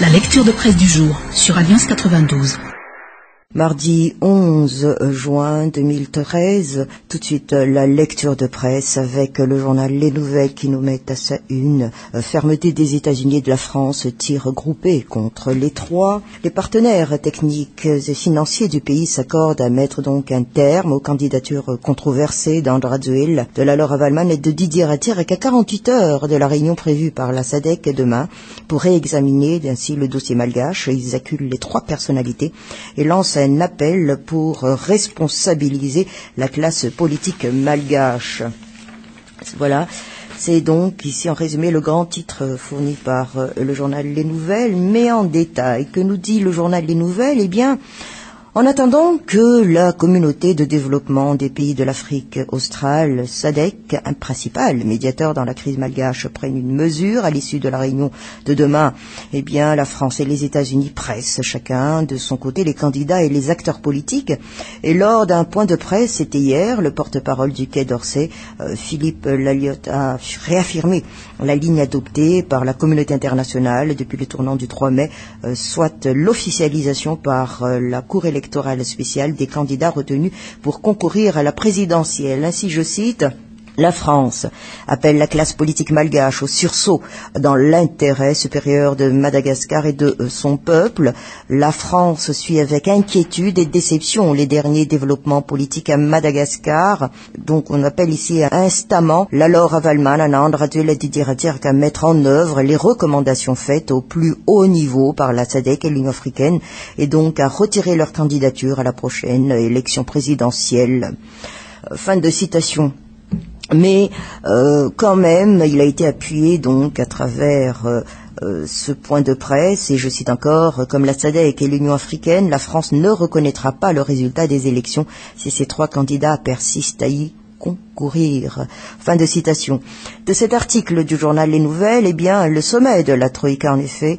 La lecture de presse du jour sur Alliance 92. Mardi 11 juin 2013, tout de suite la lecture de presse avec le journal Les Nouvelles qui nous met à sa une. Fermeté des États-Unis et de la France, tir groupé contre les trois. Les partenaires techniques et financiers du pays s'accordent à mettre donc un terme aux candidatures controversées d'Andra Zuel, de la Laura Wallman et de Didier Ratir qu'à 48 heures de la réunion prévue par la SADC demain pour réexaminer ainsi le dossier malgache. Ils acculent les trois personnalités et lancent un appel pour responsabiliser la classe politique malgache. Voilà, c'est donc ici en résumé le grand titre fourni par le journal Les Nouvelles, mais en détail. Que nous dit le journal Les Nouvelles? Eh bien, en attendant que la communauté de développement des pays de l'Afrique australe, SADC, un principal médiateur dans la crise malgache, prenne une mesure à l'issue de la réunion de demain, eh bien, la France et les États-Unis pressent chacun de son côté les candidats et les acteurs politiques. Et lors d'un point de presse, c'était hier, le porte-parole du Quai d'Orsay, Philippe Lalliot, a réaffirmé la ligne adoptée par la communauté internationale depuis le tournant du 3 mai, soit l'officialisation par la Cour électorale spéciale des candidats retenus pour concourir à la présidentielle. Ainsi, je cite, la France appelle la classe politique malgache au sursaut dans l'intérêt supérieur de Madagascar et de son peuple. La France suit avec inquiétude et déception les derniers développements politiques à Madagascar. Donc on appelle ici instamment la Laura Wallman, Andra Zuel et Didier Ratir à mettre en œuvre les recommandations faites au plus haut niveau par la SADC et l'Union africaine et donc à retirer leur candidature à la prochaine élection présidentielle. Fin de citation. Mais quand même, il a été appuyé donc à travers ce point de presse, et je cite encore, comme la SADC et l'Union africaine, la France ne reconnaîtra pas le résultat des élections si ces trois candidats persistent à y concourir. Fin de citation. De cet article du journal Les Nouvelles, eh bien, le sommet de la Troïka, en effet,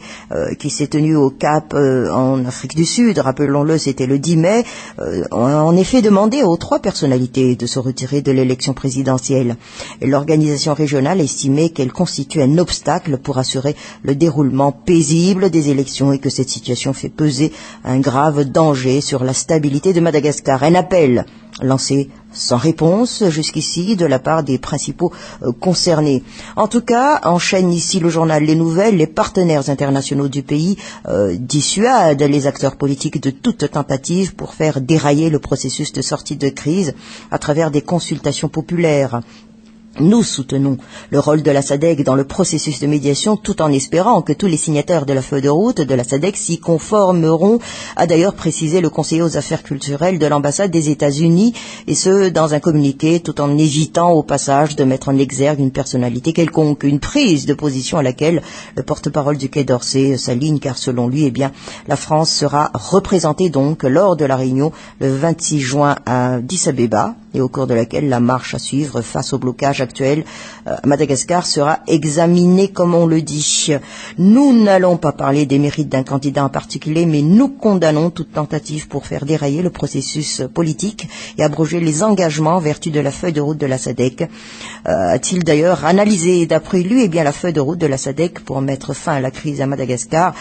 qui s'est tenu au Cap en Afrique du Sud, rappelons-le, c'était le 10 mai, a en effet demandé aux trois personnalités de se retirer de l'élection présidentielle. Et l'organisation régionale estimait qu'elle constitue un obstacle pour assurer le déroulement paisible des élections et que cette situation fait peser un grave danger sur la stabilité de Madagascar. Un appel lancé sans réponse jusqu'ici de la part des principaux concernés. En tout cas, enchaîne ici le journal Les Nouvelles, les partenaires internationaux du pays dissuadent les acteurs politiques de toute tentative pour faire dérailler le processus de sortie de crise à travers des consultations populaires. Nous soutenons le rôle de la SADC dans le processus de médiation tout en espérant que tous les signataires de la feuille de route de la SADC s'y conformeront, a d'ailleurs précisé le conseiller aux affaires culturelles de l'ambassade des États-Unis, et ce, dans un communiqué, tout en évitant au passage de mettre en exergue une personnalité quelconque, une prise de position à laquelle le porte-parole du Quai d'Orsay s'aligne, car selon lui, eh bien, la France sera représentée donc lors de la réunion le 26 juin à Addis Abeba, et au cours de laquelle la marche à suivre face au blocage actuel à Madagascar sera examinée, comme on le dit. Nous n'allons pas parler des mérites d'un candidat en particulier, mais nous condamnons toute tentative pour faire dérailler le processus politique et abroger les engagements en vertu de la feuille de route de la SADC. A-t-il d'ailleurs analysé, d'après lui, eh bien, la feuille de route de la SADC pour mettre fin à la crise à Madagascar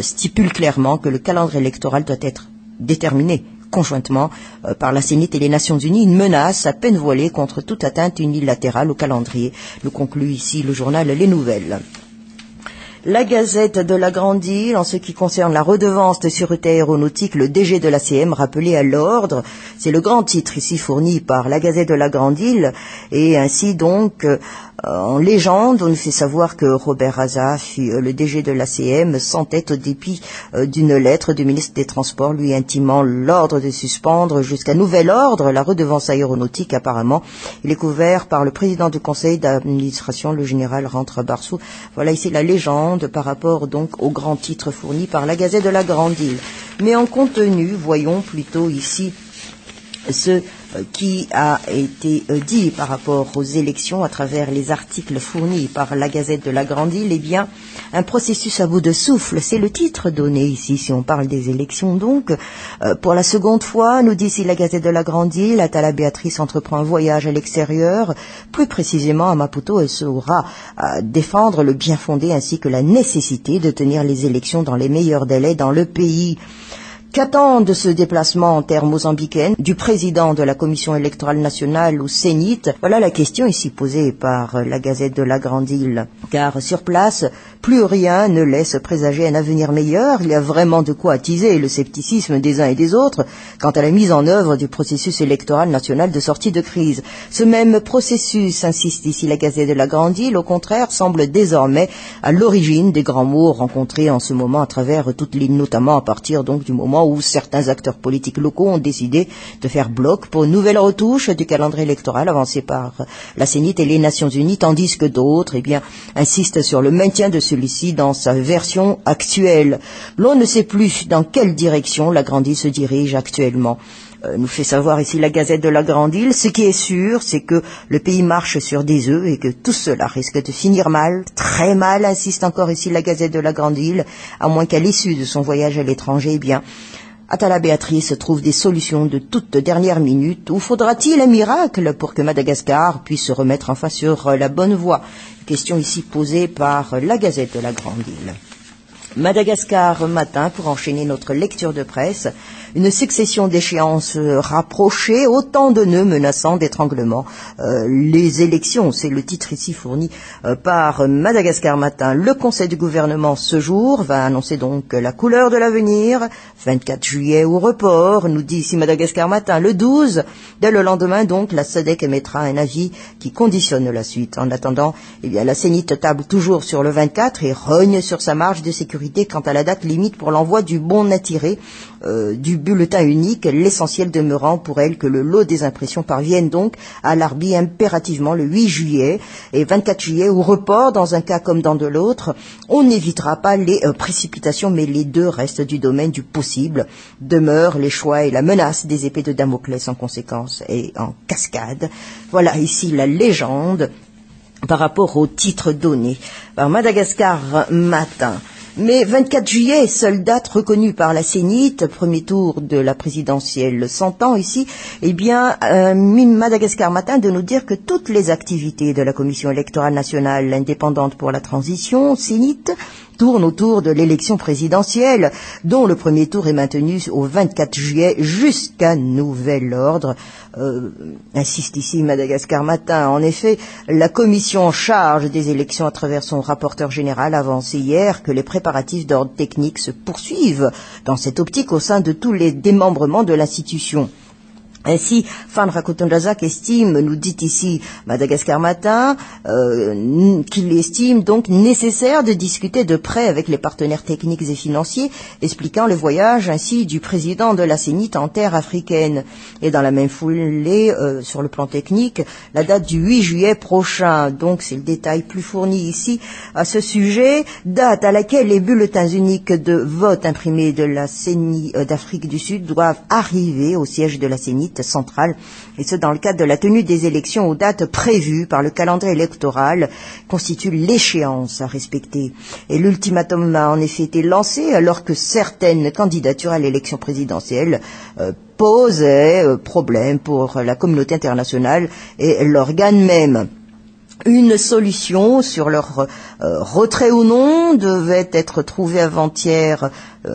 stipule clairement que le calendrier électoral doit être déterminé conjointement par la CENIT et les Nations Unies, une menace à peine voilée contre toute atteinte unilatérale au calendrier. Nous conclut ici le journal Les Nouvelles. La Gazette de la Grande Île, en ce qui concerne la redevance de sûreté aéronautique, le DG de l'ACM rappelé à l'ordre. C'est le grand titre ici fourni par la Gazette de la Grande Île, et ainsi donc en légende, on nous fait savoir que Robert Azaf, le DG de l'ACM, s'entête au dépit d'une lettre du ministre des Transports lui intimant l'ordre de suspendre jusqu'à nouvel ordre la redevance aéronautique. Apparemment, il est couvert par le président du conseil d'administration, le général Rentre Barsou. Voilà ici la légende par rapport donc au grand titre fourni par la Gazette de la Grande Île. Mais en contenu, voyons plutôt ici ce qui a été dit par rapport aux élections à travers les articles fournis par la Gazette de la Grande Île, eh bien, un processus à bout de souffle, c'est le titre donné ici, si on parle des élections donc. Pour la seconde fois, nous dit ici la Gazette de la Grande Île, Atala Béatrice entreprend un voyage à l'extérieur, plus précisément à Maputo, elle saura défendre le bien fondé ainsi que la nécessité de tenir les élections dans les meilleurs délais dans le pays. Qu'attend de ce déplacement en terre mozambicaine du président de la Commission électorale nationale ou Sénite? Voilà la question ici posée par la Gazette de la Grande Île. Car sur place, plus rien ne laisse présager un avenir meilleur. Il y a vraiment de quoi attiser le scepticisme des uns et des autres quant à la mise en œuvre du processus électoral national de sortie de crise. Ce même processus, insiste ici la Gazette de la Grande Île, au contraire, semble désormais à l'origine des grands mots rencontrés en ce moment à travers toute l'île, notamment à partir donc du moment où certains acteurs politiques locaux ont décidé de faire bloc pour une nouvelle retouche du calendrier électoral avancé par la Sénite et les Nations Unies, tandis que d'autres, eh bien, insistent sur le maintien de celui-ci dans sa version actuelle. L'on ne sait plus dans quelle direction la Grande Île se dirige actuellement. Nous fait savoir ici la Gazette de la Grande Île. Ce qui est sûr, c'est que le pays marche sur des œufs et que tout cela risque de finir mal, très mal, insiste encore ici la Gazette de la Grande Île, à moins qu'à l'issue de son voyage à l'étranger, eh bien, Atala Béatrice trouve des solutions de toute dernière minute. Ou faudra-t-il un miracle pour que Madagascar puisse se remettre enfin sur la bonne voie? Question ici posée par la Gazette de la Grande Île. Madagascar matin, pour enchaîner notre lecture de presse, une succession d'échéances rapprochées, autant de nœuds menaçant d'étranglement. Les élections, c'est le titre ici fourni par Madagascar matin. Le Conseil du gouvernement ce jour va annoncer donc la couleur de l'avenir, 24 juillet au report, nous dit ici Madagascar matin. Le 12, dès le lendemain donc, la SADC émettra un avis qui conditionne la suite. En attendant, eh bien, la Sénite table toujours sur le 24 et rogne sur sa marge de sécurité quant à la date limite pour l'envoi du bon attiré du bulletin unique, l'essentiel demeurant pour elle que le lot des impressions parvienne donc à l'Arbi impérativement le 8 juillet et 24 juillet au report dans un cas comme dans de l'autre. On n'évitera pas les précipitations, mais les deux restent du domaine du possible. Demeurent les choix et la menace des épées de Damoclès en conséquence et en cascade. Voilà ici la légende par rapport au titre donné par Madagascar matin. Mais 24 juillet, seule date reconnue par la Sénite, premier tour de la présidentielle s'entend ici, eh bien, Madagascar matin de nous dire que toutes les activités de la Commission électorale nationale indépendante pour la transition, Sénite, tourne autour de l'élection présidentielle, dont le premier tour est maintenu au 24 juillet jusqu'à nouvel ordre. Insiste ici Madagascar matin. En effet, la commission en charge des élections à travers son rapporteur général a avancé hier que les préparatifs d'ordre technique se poursuivent dans cette optique au sein de tous les démembrements de l'institution. Ainsi, Fan Rakotondrazak estime, nous dit ici Madagascar matin, qu'il estime donc nécessaire de discuter de près avec les partenaires techniques et financiers, expliquant le voyage ainsi du président de la Sénite en terre africaine. Et dans la même foulée, sur le plan technique, la date du 8 juillet prochain, donc c'est le détail plus fourni ici à ce sujet, date à laquelle les bulletins uniques de vote imprimés de la CENI d'Afrique du Sud doivent arriver au siège de la Sénite centrale, et ce dans le cadre de la tenue des élections aux dates prévues par le calendrier électoral, constitue l'échéance à respecter. Et l'ultimatum a en effet été lancé alors que certaines candidatures à l'élection présidentielle posaient problème pour la communauté internationale et l'organe même. Une solution sur leur retrait ou non devait être trouvée avant-hier,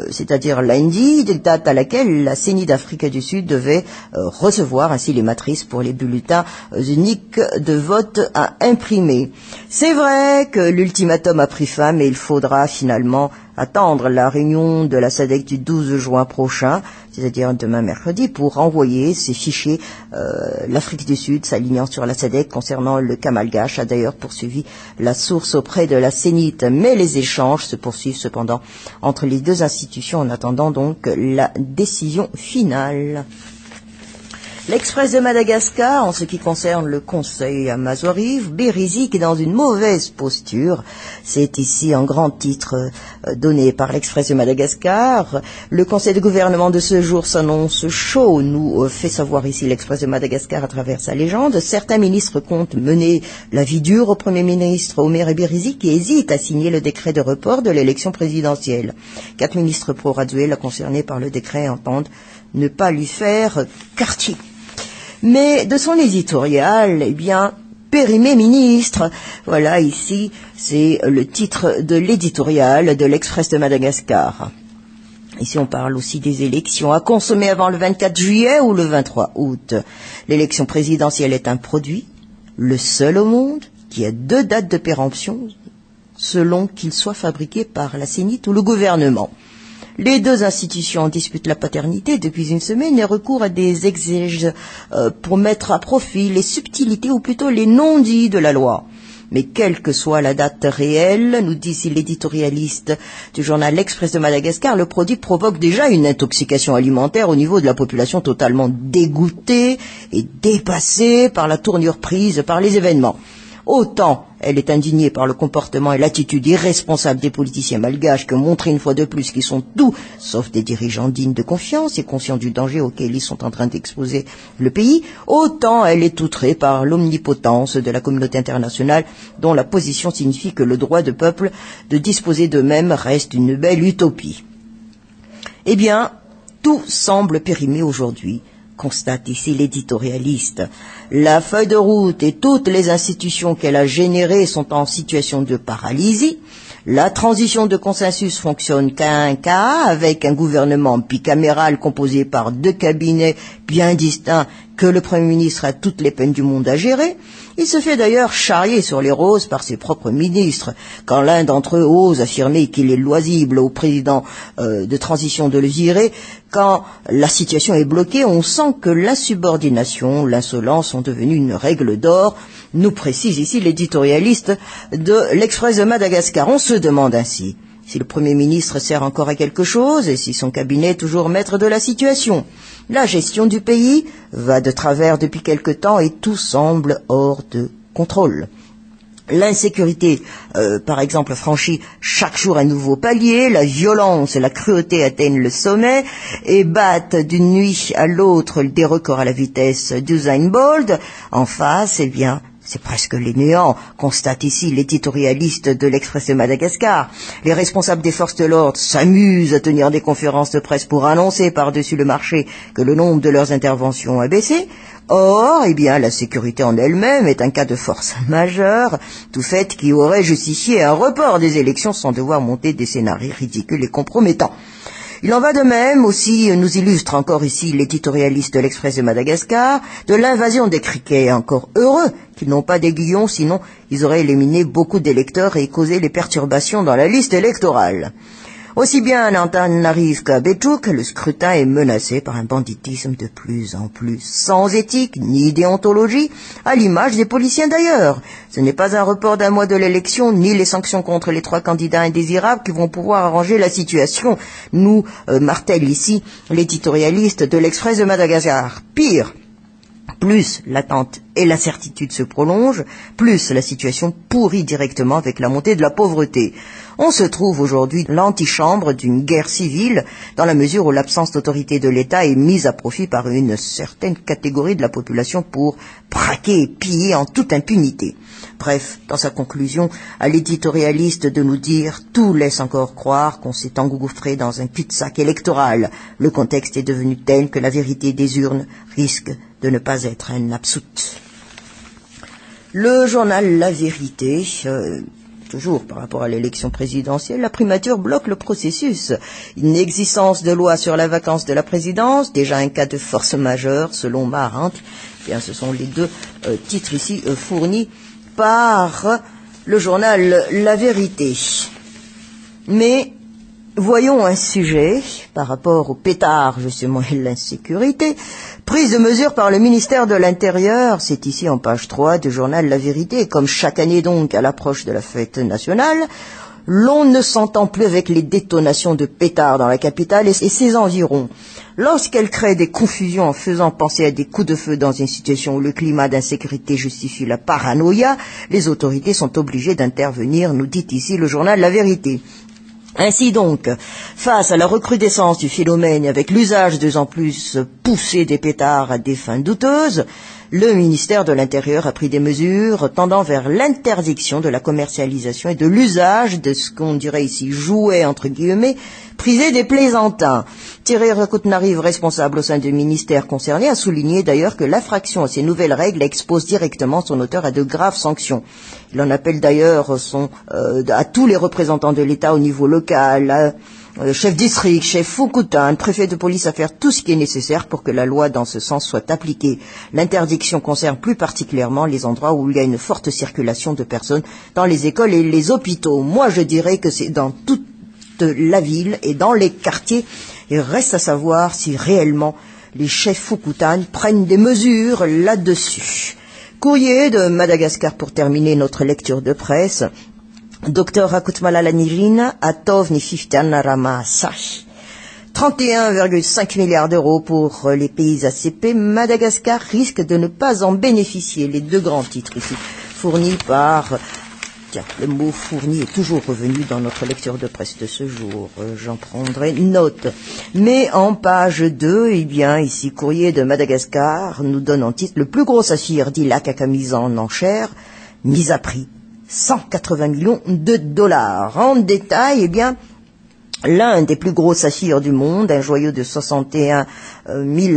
c'est-à-dire lundi, date à laquelle la CENI d'Afrique du Sud devait recevoir ainsi les matrices pour les bulletins uniques de vote à imprimer. C'est vrai que l'ultimatum a pris fin, mais il faudra finalement attendre la réunion de la SADC du 12 juin prochain, c'est-à-dire demain mercredi, pour envoyer ces fichiers. L'Afrique du Sud, s'alignant sur la SADC concernant le cas malgache, a d'ailleurs poursuivi la source auprès de la Sénite. Mais les échanges se poursuivent cependant entre les deux institutions en attendant donc la décision finale. L'Express de Madagascar, en ce qui concerne le Conseil à Mazoriv, Bérézik est dans une mauvaise posture. C'est ici en grand titre donné par l'Express de Madagascar. Le Conseil de gouvernement de ce jour s'annonce chaud, nous fait savoir ici l'Express de Madagascar à travers sa légende. Certains ministres comptent mener la vie dure au Premier ministre Omer Bérézik qui hésite à signer le décret de report de l'élection présidentielle. 4 ministres pro-Raduel concernés par le décret entendent ne pas lui faire quartier. Mais de son éditorial, eh bien, périmé ministre. Voilà, ici, c'est le titre de l'éditorial de l'Express de Madagascar. Ici, on parle aussi des élections à consommer avant le 24 juillet ou le 23 août. L'élection présidentielle est un produit, le seul au monde, qui a 2 dates de péremption, selon qu'il soit fabriqué par la CENIT ou le gouvernement. Les 2 institutions disputent la paternité depuis une semaine et recourent à des exégèses pour mettre à profit les subtilités ou plutôt les non-dits de la loi. Mais quelle que soit la date réelle, nous dit ici l'éditorialiste du journal L'Express de Madagascar, le produit provoque déjà une intoxication alimentaire au niveau de la population totalement dégoûtée et dépassée par la tournure prise par les événements. Autant elle est indignée par le comportement et l'attitude irresponsable des politiciens malgaches que montrer une fois de plus qu'ils sont tout sauf des dirigeants dignes de confiance et conscients du danger auquel ils sont en train d'exposer le pays, autant elle est outrée par l'omnipotence de la communauté internationale dont la position signifie que le droit de peuple de disposer d'eux-mêmes reste une belle utopie. Eh bien, tout semble périmé aujourd'hui, constate ici l'éditorialiste. La feuille de route et toutes les institutions qu'elle a générées sont en situation de paralysie. La transition de consensus fonctionne qu'à un cas, avec un gouvernement bicaméral composé par 2 cabinets bien distincts que le Premier ministre a toutes les peines du monde à gérer. Il se fait d'ailleurs charrier sur les roses par ses propres ministres, quand l'un d'entre eux ose affirmer qu'il est loisible au président de transition de le virer. Quand la situation est bloquée, on sent que l'insubordination, l'insolence sont devenues une règle d'or, nous précise ici l'éditorialiste de l'Express de Madagascar. On se demande ainsi si le Premier ministre sert encore à quelque chose et si son cabinet est toujours maître de la situation. La gestion du pays va de travers depuis quelque temps et tout semble hors de contrôle. L'insécurité, par exemple, franchit chaque jour un nouveau palier, la violence et la cruauté atteignent le sommet et battent d'une nuit à l'autre des records à la vitesse d'Usain Bolt. En face, eh bien, c'est presque les néants, constate ici l'éditorialiste de l'Express de Madagascar. Les responsables des forces de l'ordre s'amusent à tenir des conférences de presse pour annoncer par-dessus le marché que le nombre de leurs interventions a baissé. Or, eh bien, la sécurité en elle-même est un cas de force majeure, tout fait qui aurait justifié un report des élections sans devoir monter des scénarios ridicules et compromettants. Il en va de même aussi, nous illustre encore ici l'éditorialiste de l'Express de Madagascar, de l'invasion des criquets, encore heureux qu'ils n'ont pas d'aiguillon, sinon ils auraient éliminé beaucoup d'électeurs et causé les perturbations dans la liste électorale. Aussi bien à Antananarivo qu'à Béchouk, le scrutin est menacé par un banditisme de plus en plus sans éthique ni déontologie, à l'image des policiers d'ailleurs. Ce n'est pas un report d'un mois de l'élection, ni les sanctions contre les 3 candidats indésirables qui vont pouvoir arranger la situation, nous martèle ici l'éditorialiste de l'Express de Madagascar. Pire, plus l'attente et l'incertitude se prolongent, plus la situation pourrit directement avec la montée de la pauvreté. On se trouve aujourd'hui l'antichambre d'une guerre civile dans la mesure où l'absence d'autorité de l'État est mise à profit par une certaine catégorie de la population pour braquer et piller en toute impunité. Bref, dans sa conclusion, à l'éditorialiste de nous dire « Tout laisse encore croire qu'on s'est engouffré dans un cul-de-sac électoral. Le contexte est devenu tel que la vérité des urnes risque de ne pas être un absout. » Le journal La Vérité... toujours par rapport à l'élection présidentielle, la primature bloque le processus. Inexistence de loi sur la vacance de la présidence, déjà un cas de force majeure, selon Marinck. Bien, ce sont les 2 titres ici fournis par le journal La Vérité. Mais voyons un sujet par rapport au pétard, justement, et l'insécurité. Prise de mesure par le ministère de l'Intérieur, c'est ici en page 3 du journal La Vérité, et comme chaque année donc à l'approche de la fête nationale, l'on ne s'entend plus avec les détonations de pétards dans la capitale et ses environs. Lorsqu'elle crée des confusions en faisant penser à des coups de feu dans une situation où le climat d'insécurité justifie la paranoïa, les autorités sont obligées d'intervenir, nous dit ici le journal La Vérité. Ainsi donc, face à la recrudescence du phénomène avec l'usage de plus en plus poussé des pétards à des fins douteuses, le ministère de l'Intérieur a pris des mesures tendant vers l'interdiction de la commercialisation et de l'usage de ce qu'on dirait ici jouets entre guillemets, prisés des plaisantins. Thierry Rakoutnariv, responsable au sein du ministère concerné, a souligné d'ailleurs que l'infraction à ces nouvelles règles expose directement son auteur à de graves sanctions. Il en appelle d'ailleurs à tous les représentants de l'État au niveau local, chef district, chef Foukoutane, préfet de police à faire tout ce qui est nécessaire pour que la loi dans ce sens soit appliquée. L'interdiction concerne plus particulièrement les endroits où il y a une forte circulation de personnes dans les écoles et les hôpitaux. Moi, je dirais que c'est dans toute la ville et dans les quartiers. Il reste à savoir si réellement les chefs Foukoutane prennent des mesures là-dessus. Courrier de Madagascar pour terminer notre lecture de presse. Dr Rakoutmalala Nirina, Atov Nififtan Rama Sash. 31,5 milliards d'euros pour les pays ACP. Madagascar risque de ne pas en bénéficier. Les deux grands titres ici, fournis par... Tiens, le mot fourni est toujours revenu dans notre lecture de presse de ce jour. J'en prendrai note. Mais en page 2, eh bien, ici, Courrier de Madagascar nous donne en titre le plus gros saphir d'Ilaka mis en enchère, mis à prix. 180 millions de dollars. En détail, eh bien, l'un des plus gros saphirs du monde, un joyau de 61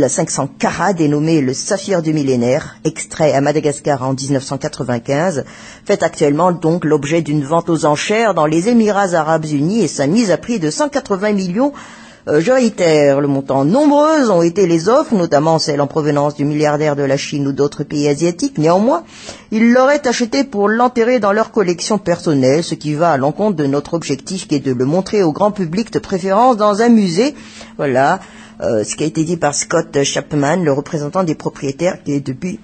500 carats dénommé le saphir du millénaire, extrait à Madagascar en 1995, fait actuellement donc l'objet d'une vente aux enchères dans les Émirats Arabes Unis et sa mise à prix de 180 millions. Je réitère le montant. Nombreuses ont été les offres, notamment celles en provenance du milliardaire de la Chine ou d'autres pays asiatiques. Néanmoins, ils l'auraient acheté pour l'enterrer dans leur collection personnelle, ce qui va à l'encontre de notre objectif qui est de le montrer au grand public, de préférence dans un musée. Voilà ce qui a été dit par Scott Chapman, le représentant des propriétaires qui est depuis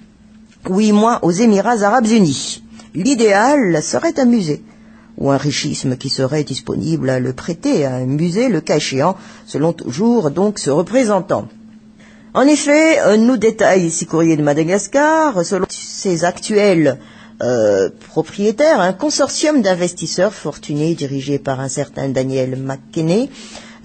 8 mois aux Émirats Arabes Unis. L'idéal serait un musée, ou un richisme qui serait disponible à le prêter à un musée, le cas échéant, selon toujours donc ce représentant. En effet, nous détaille ici Courrier de Madagascar, selon ses actuels propriétaires, un consortium d'investisseurs fortunés dirigé par un certain Daniel McKinney,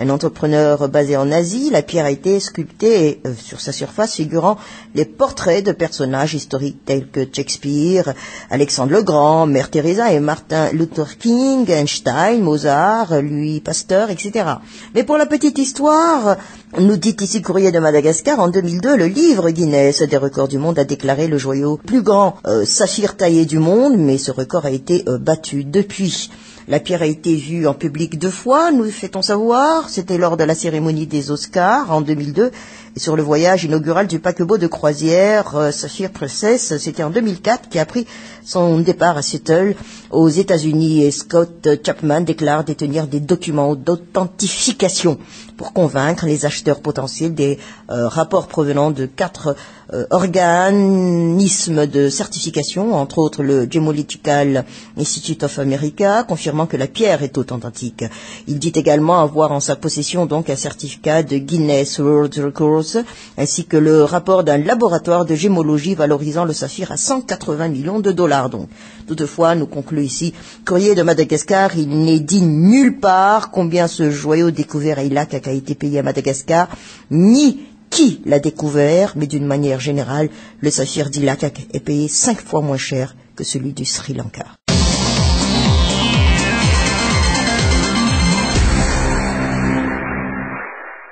un entrepreneur basé en Asie. La pierre a été sculptée sur sa surface figurant les portraits de personnages historiques tels que Shakespeare, Alexandre le Grand, Mère Teresa et Martin Luther King, Einstein, Mozart, Louis Pasteur, etc. Mais pour la petite histoire, nous dit ici Courrier de Madagascar, en 2002, le livre Guinness des records du monde a déclaré le joyau plus grand saphir taillé du monde, mais ce record a été battu depuis. La pierre a été vue en public 2 fois, nous fait-on savoir. C'était lors de la cérémonie des Oscars en 2002 et sur le voyage inaugural du paquebot de croisière Saphir Princess. C'était en 2004 qui a pris son départ à Seattle aux États-Unis et Scott Chapman déclare détenir des documents d'authentification pour convaincre les acheteurs potentiels des rapports provenant de 4 organismes de certification, entre autres le Gemological Institute of America, confirmant que la pierre est authentique. Il dit également avoir en sa possession donc un certificat de Guinness World Records, ainsi que le rapport d'un laboratoire de gémologie valorisant le saphir à 180 millions de dollars. Donc, toutefois, nous conclut ici Courrier de Madagascar, il n'est dit nulle part combien ce joyau découvert à Ilaka a été payé à Madagascar, ni qui l'a découvert, mais d'une manière générale, le saphir d'Ilaka est payé 5 fois moins cher que celui du Sri Lanka.